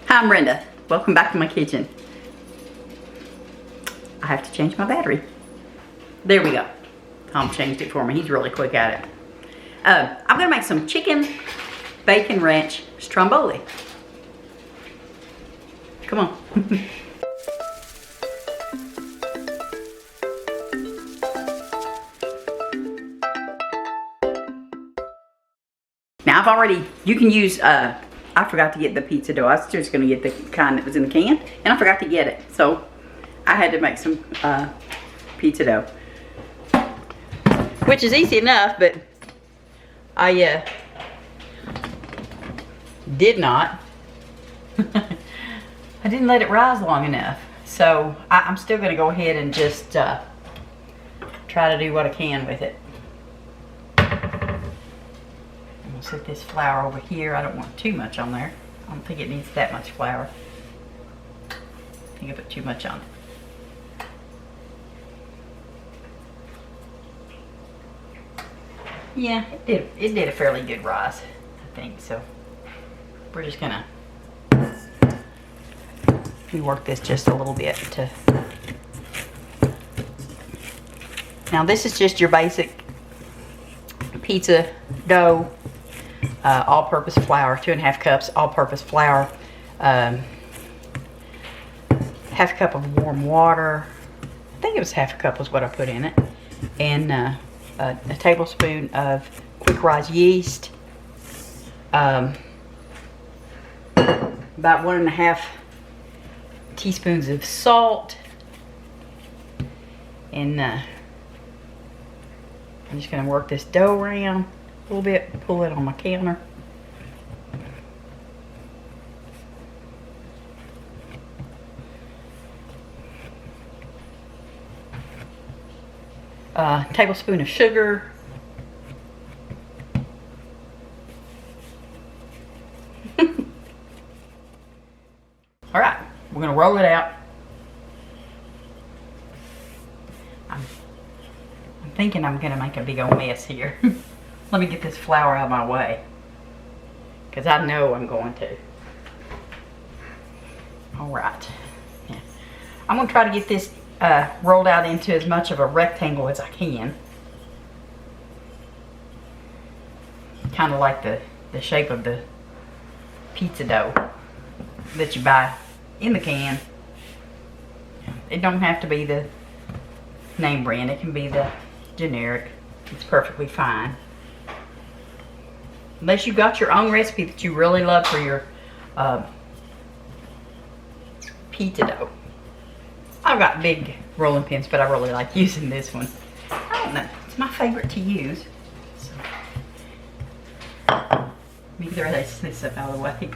Hi, I'm Brenda. Welcome back to my kitchen. I have to change my battery. There we go. Tom changed it for me. He's really quick at it. I'm gonna make some chicken bacon ranch stromboli. Come on. Now I've already, you can use, I forgot to get the pizza dough. I was just gonna get the kind that was in the can, and I forgot to get it. So I had to make some pizza dough. Which is easy enough, but I did not. I didn't let it rise long enough. So I'm still gonna go ahead and just try to do what I can with it. Set this flour over here. I don't want too much on there. I don't think it needs that much flour. I think I put too much on it. Yeah, it did a fairly good rise, I think. So we're just gonna rework this just a little bit to. Now this is just your basic pizza dough. All-purpose flour, 2.5 cups all-purpose flour, half a cup of warm water. I think it was half a cup was what I put in it, and a tablespoon of quick rise yeast, about 1.5 teaspoons of salt, and I'm just going to work this dough around a little bit, pull it on my counter. Tablespoon of sugar. All right, we're gonna roll it out. I'm thinking I'm gonna make a big old mess here. Let me get this flour out of my way, because I know I'm going to. All right. Yeah. I'm going to try to get this rolled out into as much of a rectangle as I can. Kind of like the shape of the pizza dough that you buy in the can. It don't have to be the name brand. It can be the generic. It's perfectly fine. Unless you got your own recipe that you really love for your pizza dough. I've got big rolling pins, but I really like using this one. I don't know. It's my favorite to use. So, let me throw this up out of the way.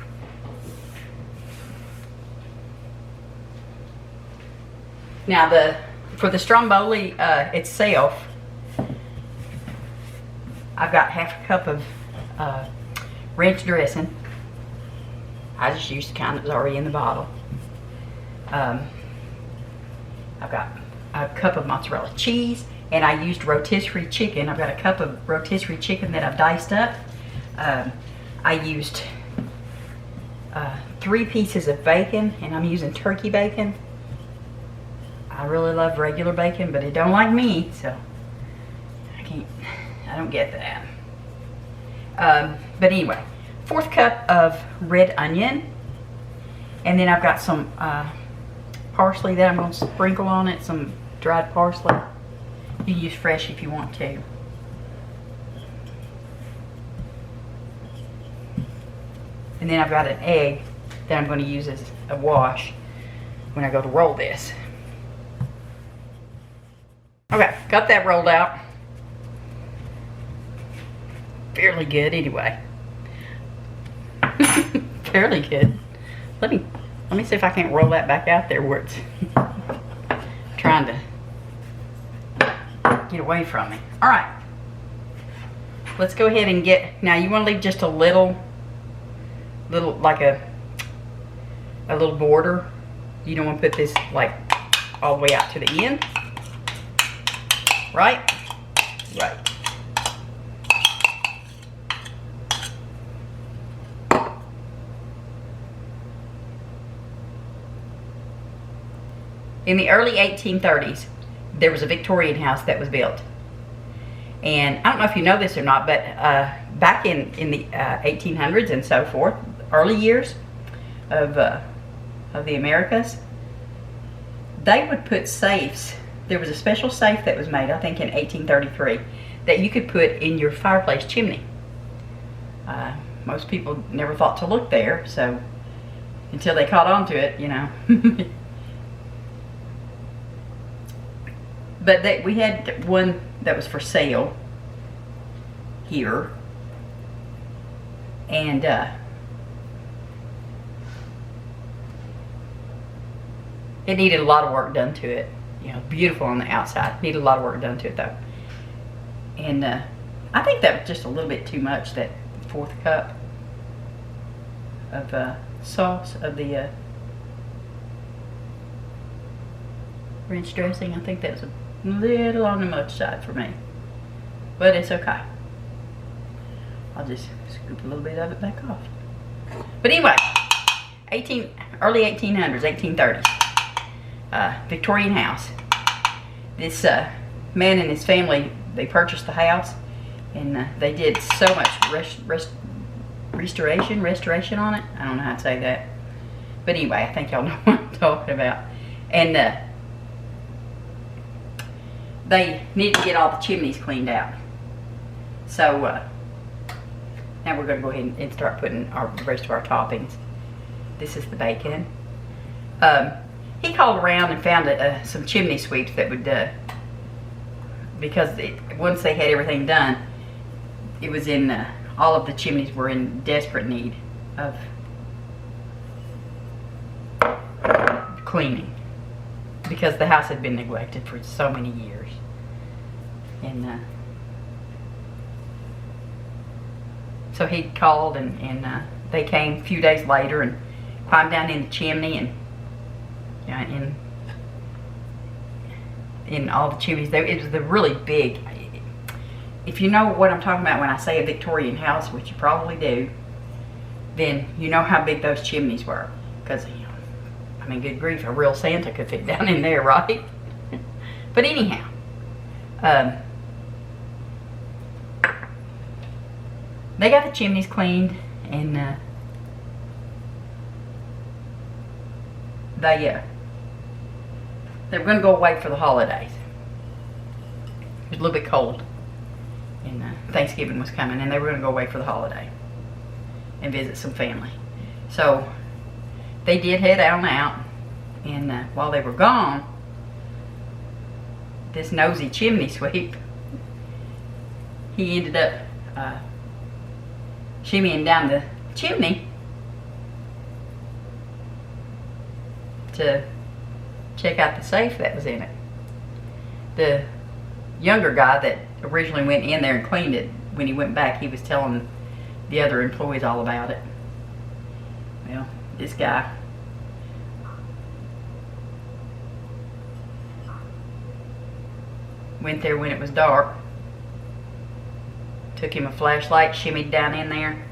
Now for the stromboli itself, I've got half a cup of ranch dressing. I just used the kind that was already in the bottle. I've got a cup of mozzarella cheese, and I used rotisserie chicken. I've got a cup of rotisserie chicken that I've diced up. I used 3 pieces of bacon, and I'm using turkey bacon. I really love regular bacon, but it don't like me, so I don't get that. But anyway, 1/4 cup of red onion, and then I've got some parsley that I'm going to sprinkle on it, some dried parsley. You can use fresh if you want to. And then I've got an egg that I'm going to use as a wash when I go to roll this. Okay, got that rolled out. Fairly good anyway. Fairly good. Let me see if I can't roll that back out there where it's trying to get away from me. All right. Let's go ahead and now you want to leave just a little like a little border. You don't want to put this like all the way out to the end. Right? Right. in the early 1830s, there was a Victorian house that was built. And I don't know if you know this or not, but back in the 1800s and so forth, early years of the Americas, they would put safes. There was a special safe that was made, I think in 1833, that you could put in your fireplace chimney. Most people never thought to look there, so until they caught on to it, you know. But we had one that was for sale here, and it needed a lot of work done to it. You know, beautiful on the outside. Needed a lot of work done to it though. And I think that was just a little bit too much, that 4th cup of sauce of the ranch dressing. I think that was a little on the much side for me, but it's okay. I'll just scoop a little bit of it back off. But anyway, early 1800s, 1830s, Victorian house. This man and his family, they purchased the house, and they did so much restoration on it. I don't know how to say that, but anyway, I think y'all know what I'm talking about. And they need to get all the chimneys cleaned out. So now we're going to go ahead and start putting the rest of our toppings. This is the bacon. He called around and found some chimney sweeps that would, because once they had everything done, it was in, all of the chimneys were in desperate need of cleaning, because the house had been neglected for so many years. And so he called, and they came a few days later and climbed down in the chimney, and in all the chimneys. It was the really big. If you know what I'm talking about when I say a Victorian house, which you probably do, then you know how big those chimneys were. Because, I mean, good grief, a real Santa could fit down in there, right? But anyhow, they got the chimneys cleaned, and they were going to go away for the holidays. It was a little bit cold, and Thanksgiving was coming, and they were going to go away for the holiday and visit some family. So they did head on out, and while they were gone, this nosy chimney sweep, he ended up shimmying down the chimney to check out the safe that was in it. The younger guy that originally went in there and cleaned it, when he went back, he was telling the other employees all about it. Well, this guy went there when it was dark, took him a flashlight, shimmied down in there,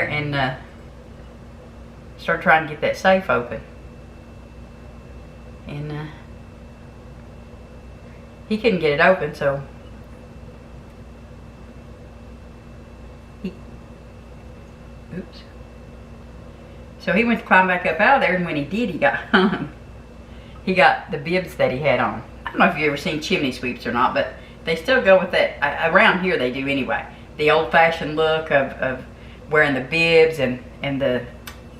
and started trying to get that safe open. And he couldn't get it open, so he went to climb back up out of there, and when he did, he got hung. He got the bibs that he had on. I don't know if you've ever seen chimney sweeps or not, but they still go with that. Around here they do anyway. The old-fashioned look of wearing the bibs and the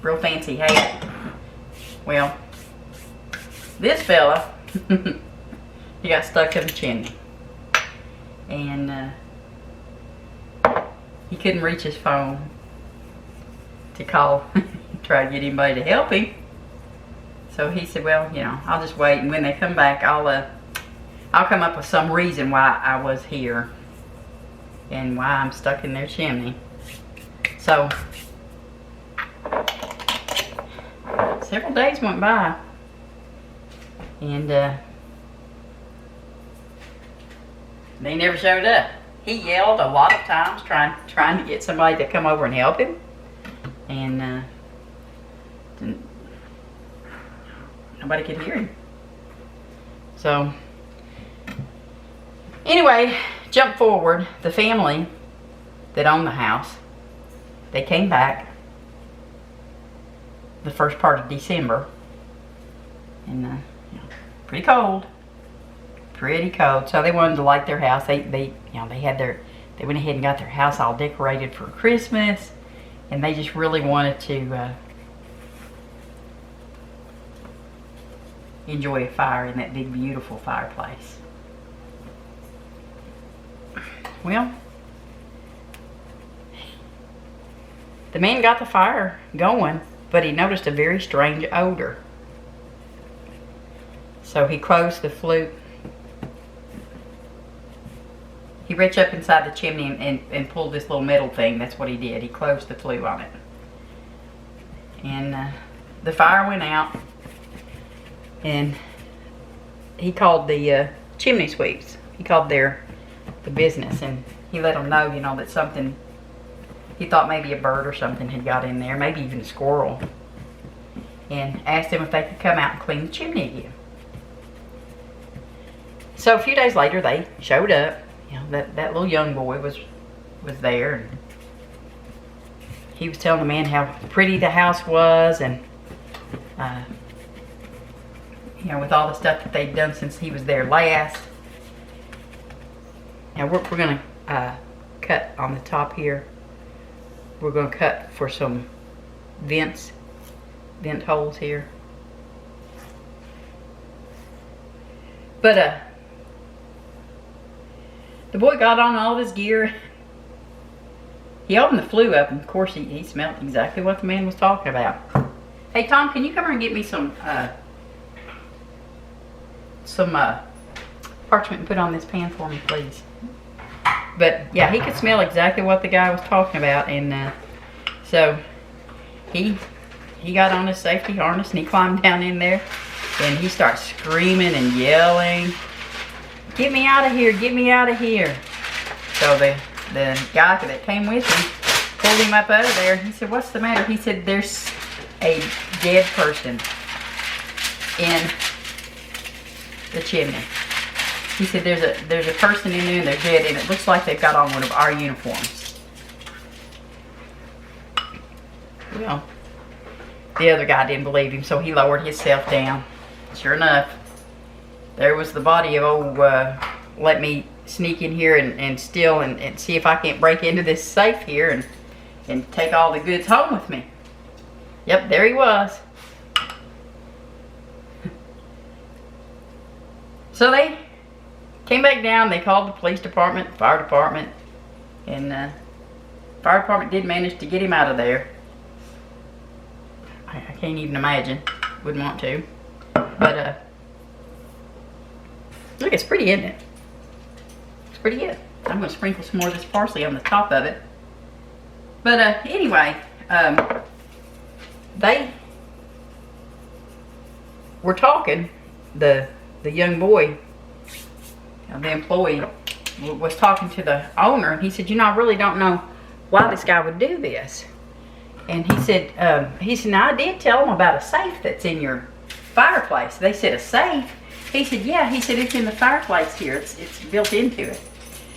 real fancy hat. Well, this fella, he got stuck in the chimney, and he couldn't reach his phone to call, try to get anybody to help him. So he said, well, I'll just wait, and when they come back, I'll come up with some reason why I was here and why I'm stuck in their chimney. So several days went by, and they never showed up. He yelled a lot of times trying to get somebody to come over and help him, and Nobody could hear him. So, anyway, jump forward. The family that owned the house, they came back the first part of December. And, you know, pretty cold. Pretty cold. So they wanted to light their house. They went ahead and got their house all decorated for Christmas. And they just really wanted to enjoy a fire in that big, beautiful fireplace. Well, the man got the fire going, but he noticed a very strange odor. So he closed the flue. He reached up inside the chimney and pulled this little metal thing. That's what he did. He closed the flue on it. And the fire went out. And he called the chimney sweeps. He called the business. And he let them know, you know, that something, he thought maybe a bird or something had got in there. Maybe even a squirrel. And asked them if they could come out and clean the chimney again. So a few days later, they showed up. You know, that little young boy was there, and he was telling the man how pretty the house was, and you know, with all the stuff that they'd done since he was there last. Now we're gonna cut on the top here. We're gonna cut for some vent holes here. But the boy got on all of his gear. He opened the flue up, and of course he smelled exactly what the man was talking about. Hey Tom, can you come here and get me some parchment and put on this pan for me, please? But yeah, he could smell exactly what the guy was talking about, and so he got on his safety harness and he climbed down in there, and he starts screaming and yelling, "Get me out of here, get me out of here." So the guy that came with him pulled him up out of there. He said, "What's the matter?" He said, "There's a dead person in the chimney." He said, there's a person in there and they're dead, and it looks like they've got on one of our uniforms." Well, the other guy didn't believe him, so he lowered himself down. Sure enough, there was the body of old, let me sneak in here and steal and see if I can't break into this safe here and take all the goods home with me. Yep, there he was. So they came back down, they called the police department, fire department, and fire department did manage to get him out of there. I can't even imagine, wouldn't want to. But look, it's pretty, isn't it? It's pretty good. I'm going to sprinkle some more of this parsley on the top of it. But anyway, they were talking, the young boy, the employee, was talking to the owner, and he said, "You know, I really don't know why this guy would do this." And he said, "Now I did tell him about a safe that's in your fireplace." They said, "A safe?" He said, "Yeah." He said, "It's in the fireplace here. It's built into it."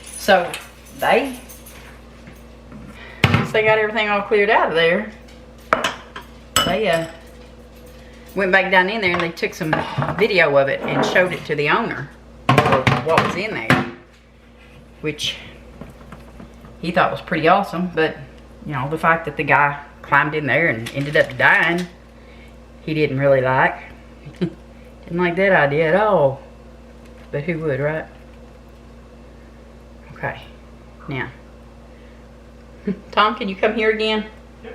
So once they got everything all cleared out of there, they went back down in there and they took some video of it and showed it to the owner for what was in there, which he thought was pretty awesome. But you know, the fact that the guy climbed in there and ended up dying, he didn't really like. Didn't like that idea at all. But who would, right? Okay. Now, Tom, can you come here again? Yeah.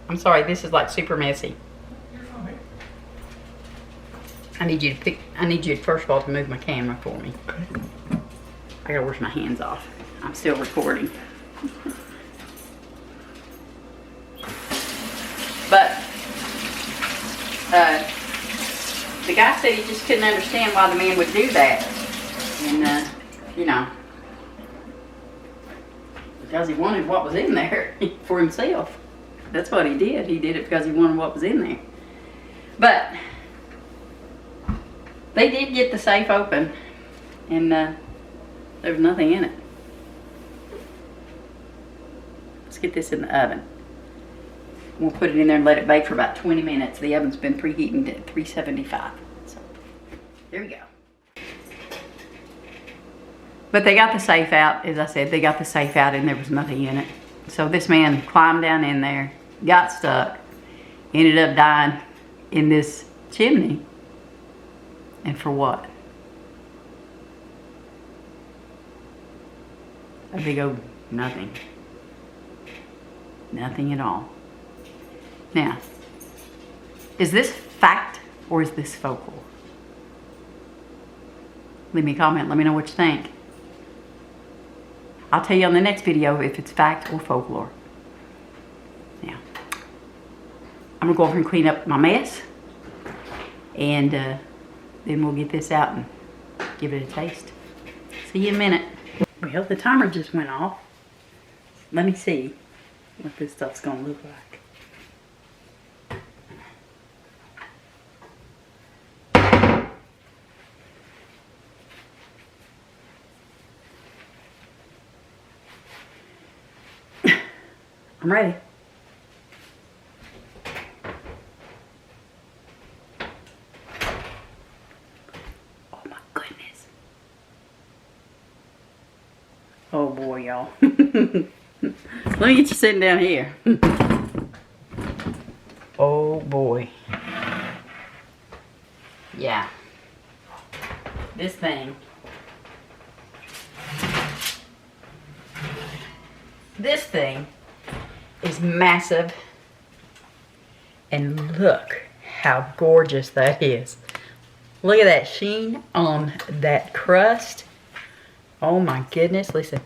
I'm sorry, this is like super messy. You're fine. I need you to first of all to move my camera for me. Okay. I gotta wash my hands off. I'm still recording. But the guy said he just couldn't understand why the man would do that. And you know, because he wanted what was in there for himself. That's what he did. He did it because he wanted what was in there. But They did get the safe open, and there was nothing in it. Let's get this in the oven. We'll put it in there and let it bake for about 20 minutes. The oven's been preheating to 375. So, here we go. But they got the safe out, as I said, they got the safe out and there was nothing in it. So this man climbed down in there, got stuck, ended up dying in this chimney. And for what? A big old nothing. Nothing at all. Now, is this fact or is this folklore? Leave me a comment, let me know what you think. I'll tell you on the next video if it's fact or folklore. Now, I'm gonna go over and clean up my mess, and then we'll get this out and give it a taste. See you in a minute. Well, the timer just went off. Let me see what this stuff's gonna look like. I'm ready. Oh my goodness. Oh boy, y'all. Let me get you sitting down here. Oh boy. Yeah. This thing. This thing is massive, and look how gorgeous that is. Look at that sheen on that crust. Oh my goodness, listen.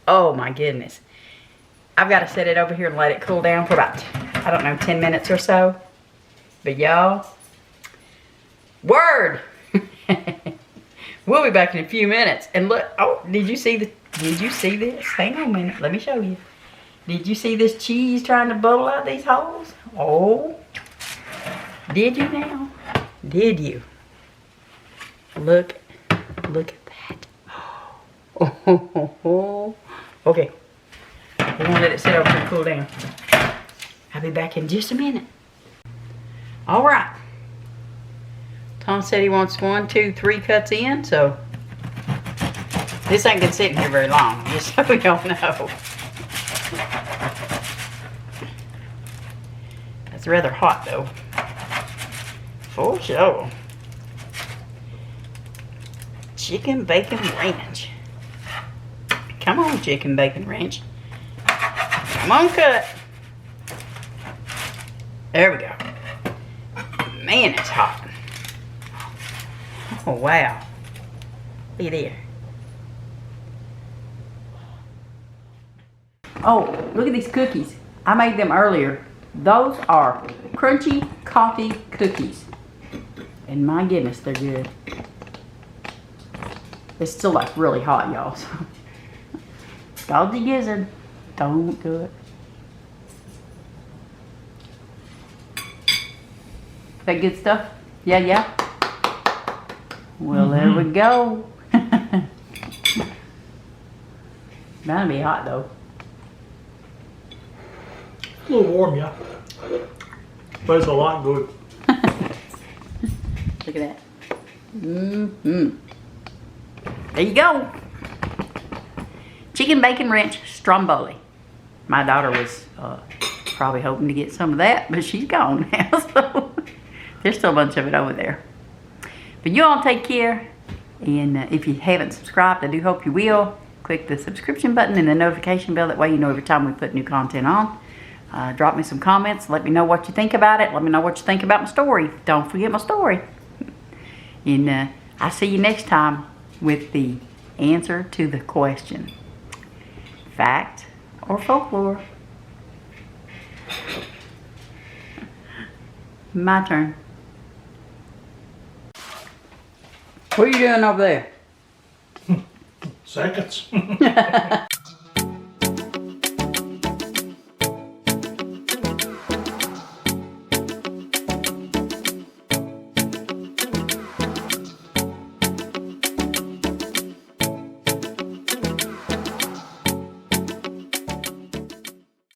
Oh my goodness. I've got to set it over here and let it cool down for about, I don't know, 10 minutes or so. But y'all, word. We'll be back in a few minutes. And look, oh, did you see this? Hang on a minute, let me show you. Did you see this cheese trying to bubble out these holes? Oh, did you now? Did you? Look at that. Oh. Okay, we're gonna let it sit over and cool down. I'll be back in just a minute. All right. Tom said he wants 1, 2, 3 cuts in, so this ain't been sitting here very long, just so y'all know. It's rather hot though. For sure. Chicken Bacon Ranch. Come on, Chicken Bacon Ranch. Come on, cut. There we go. Man, it's hot. Oh, wow. Look at there. Oh, look at these cookies. I made them earlier. Those are crunchy coffee cookies. And my goodness, they're good. It's still like really hot, y'all. So. Scaldy gizzard. Don't do it. That good stuff? Yeah. Well, there we go. That'll be hot though. A little warm, yeah. But it's a lot good. Look at that. There you go. Chicken Bacon Ranch Stromboli. My daughter was probably hoping to get some of that, but she's gone now. So there's still a bunch of it over there. But you all take care. And if you haven't subscribed, I do hope you will. Click the subscription button and the notification bell. That way you know every time we put new content on. Drop me some comments. Let me know what you think about it. Let me know what you think about my story. Don't forget my story. And I'll see you next time with the answer to the question. Fact or folklore? My turn. What are you doing over there? Seconds.